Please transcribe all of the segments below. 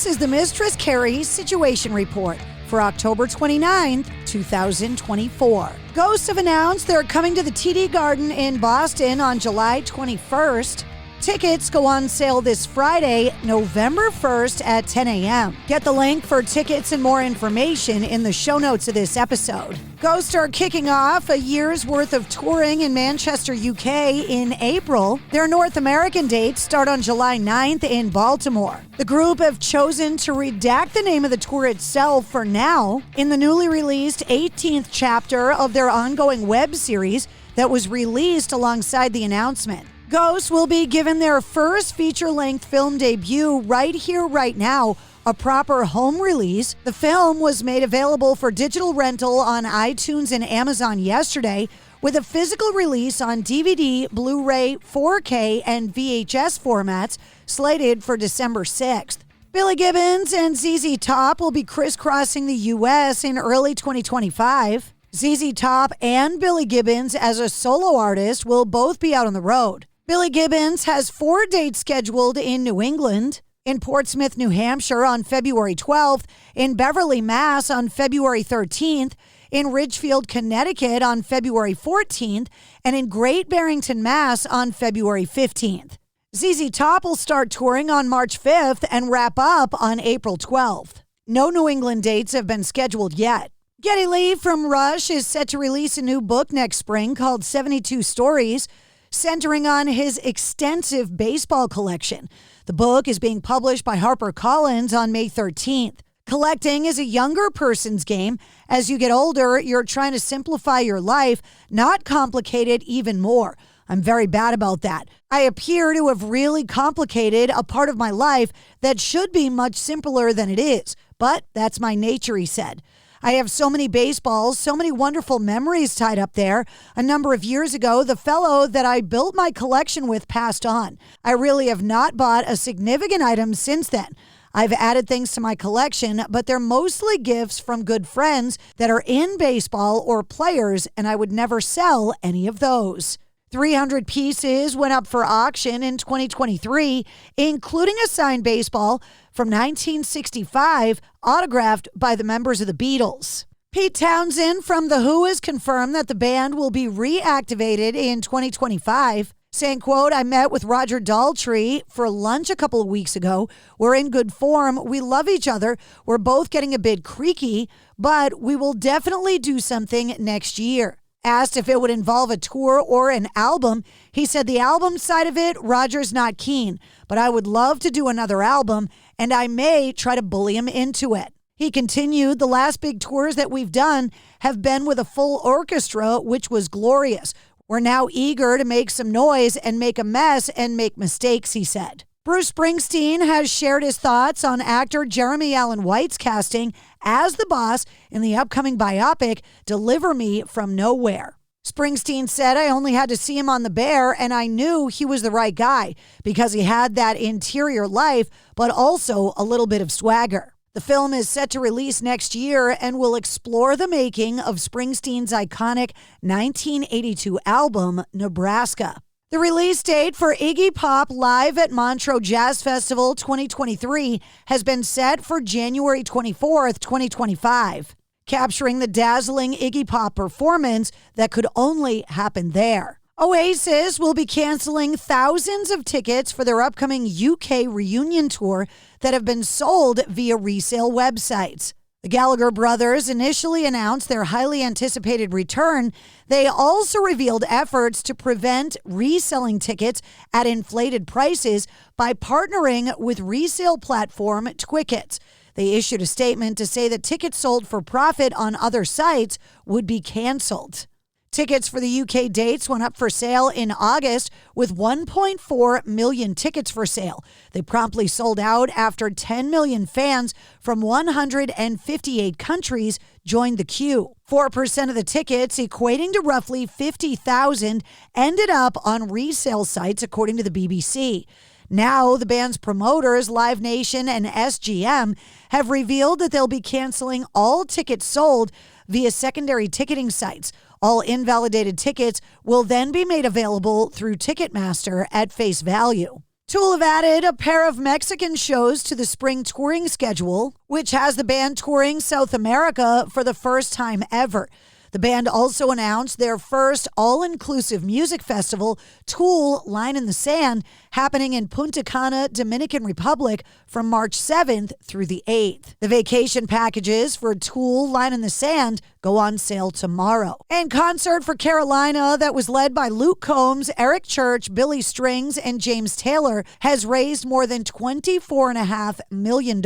This is the Mistress Carrie Situation Report for October 29th, 2024. Ghosts have announced they're coming to the TD Garden in Boston on July 21st. Tickets go on sale this Friday, November 1st at 10 a.m. Get the link for tickets and more information in the show notes of this episode. Ghosts are kicking off a year's worth of touring in Manchester, UK in April. Their North American dates start on July 9th in Baltimore. The group have chosen to redact the name of the tour itself for now in the newly released 18th chapter of their ongoing web series that was released alongside the announcement. Ghosts will be given their first feature-length film debut right here, right now, a proper home release. The film was made available for digital rental on iTunes and Amazon yesterday, with a physical release on DVD, Blu-ray, 4K, and VHS formats slated for December 6th. Billy Gibbons and ZZ Top will be crisscrossing the U.S. in early 2025. ZZ Top and Billy Gibbons as a solo artist will both be out on the road. Billy Gibbons has 4 dates scheduled in New England, in Portsmouth, New Hampshire on February 12th, in Beverly, Mass. On February 13th, in Ridgefield, Connecticut on February 14th, and in Great Barrington, Mass. On February 15th. ZZ Top will start touring on March 5th and wrap up on April 12th. No New England dates have been scheduled yet. Geddy Lee from Rush is set to release a new book next spring called 72 Stories, centering on his extensive baseball collection. The book is being published by HarperCollins on May 13th. Collecting is a younger person's game. As you get older, you're trying to simplify your life, not complicate it even more. I'm very bad about that. I appear to have really complicated a part of my life that should be much simpler than it is, but that's my nature, he said. I have so many baseballs, so many wonderful memories tied up there. A number of years ago, the fellow that I built my collection with passed on. I really have not bought a significant item since then. I've added things to my collection, but they're mostly gifts from good friends that are in baseball or players, and I would never sell any of those. 300 pieces went up for auction in 2023, including a signed baseball from 1965, autographed by the members of the Beatles. Pete Townsend from The Who has confirmed that the band will be reactivated in 2025, saying, quote, I met with Roger Daltrey for lunch a couple of weeks ago. We're in good form. We love each other. We're both getting a bit creaky, but we will definitely do something next year. Asked if it would involve a tour or an album, he said the album side of it, Roger's not keen, but I would love to do another album, and I may try to bully him into it. He continued, the last big tours that we've done have been with a full orchestra, which was glorious. We're now eager to make some noise and make a mess and make mistakes, he said. Bruce Springsteen has shared his thoughts on actor Jeremy Allen White's casting as the boss in the upcoming biopic, Deliver Me from Nowhere. Springsteen said, I only had to see him on The Bear, and I knew he was the right guy because he had that interior life, but also a little bit of swagger. The film is set to release next year and will explore the making of Springsteen's iconic 1982 album, Nebraska. The release date for Iggy Pop Live at Montreux Jazz Festival 2023 has been set for January 24th, 2025, capturing the dazzling Iggy Pop performance that could only happen there. Oasis will be canceling thousands of tickets for their upcoming UK reunion tour that have been sold via resale websites. The Gallagher brothers initially announced their highly anticipated return. They also revealed efforts to prevent reselling tickets at inflated prices by partnering with resale platform Twickets. They issued a statement to say that tickets sold for profit on other sites would be canceled. Tickets for the UK dates went up for sale in August with 1.4 million tickets for sale. They promptly sold out after 10 million fans from 158 countries joined the queue. 4% of the tickets, equating to roughly 50,000, ended up on resale sites, according to the BBC. Now, the band's promoters, Live Nation and SGM, have revealed that they'll be canceling all tickets sold via secondary ticketing sites. All invalidated tickets will then be made available through Ticketmaster at face value. Tool have added a pair of Mexican shows to the spring touring schedule, which has the band touring South America for the first time ever. The band also announced their first all-inclusive music festival, Tool Line in the Sand, happening in Punta Cana, Dominican Republic from March 7th through the 8th. The vacation packages for Tool Line in the Sand go on sale tomorrow. And Concert for Carolina that was led by Luke Combs, Eric Church, Billy Strings, and James Taylor has raised more than $24.5 million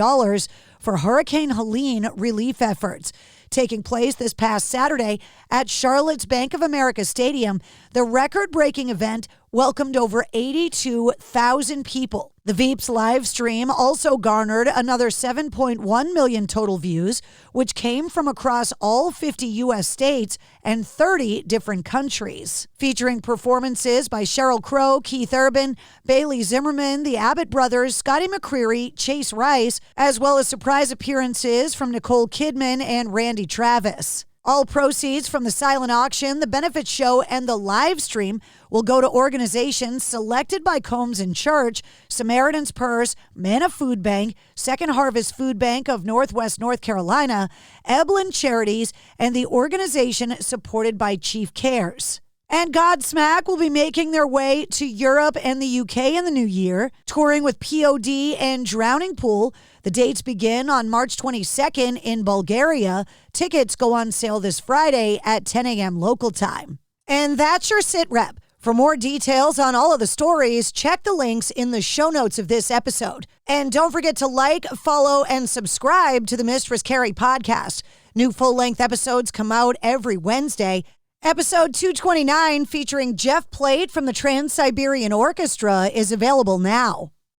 for Hurricane Helene relief efforts. Taking place this past Saturday at Charlotte's Bank of America Stadium, the record-breaking event welcomed over 82,000 people. The Veeps live stream also garnered another 7.1 million total views, which came from across all 50 U.S. states and 30 different countries. Featuring performances by Sheryl Crow, Keith Urban, Bailey Zimmerman, the Abbott Brothers, Scotty McCreery, Chase Rice, as well as surprise appearances from Nicole Kidman and Randy Travis. All proceeds from the silent auction, the benefit show, and the live stream will go to organizations selected by Combs and Church, Samaritan's Purse, Manna Food Bank, Second Harvest Food Bank of Northwest North Carolina, Eblin Charities, and the organization supported by Chief Cares. And Godsmack will be making their way to Europe and the UK in the new year, touring with POD and Drowning Pool. The dates begin on March 22nd in Bulgaria. Tickets go on sale this Friday at 10 a.m. local time. And that's your sit rep. For more details on all of the stories, check the links in the show notes of this episode. And don't forget to like, follow, and subscribe to the Mistress Carrie Podcast. New full-length episodes come out every Wednesday. Episode 229, featuring Jeff Plate from the Trans-Siberian Orchestra, is available now.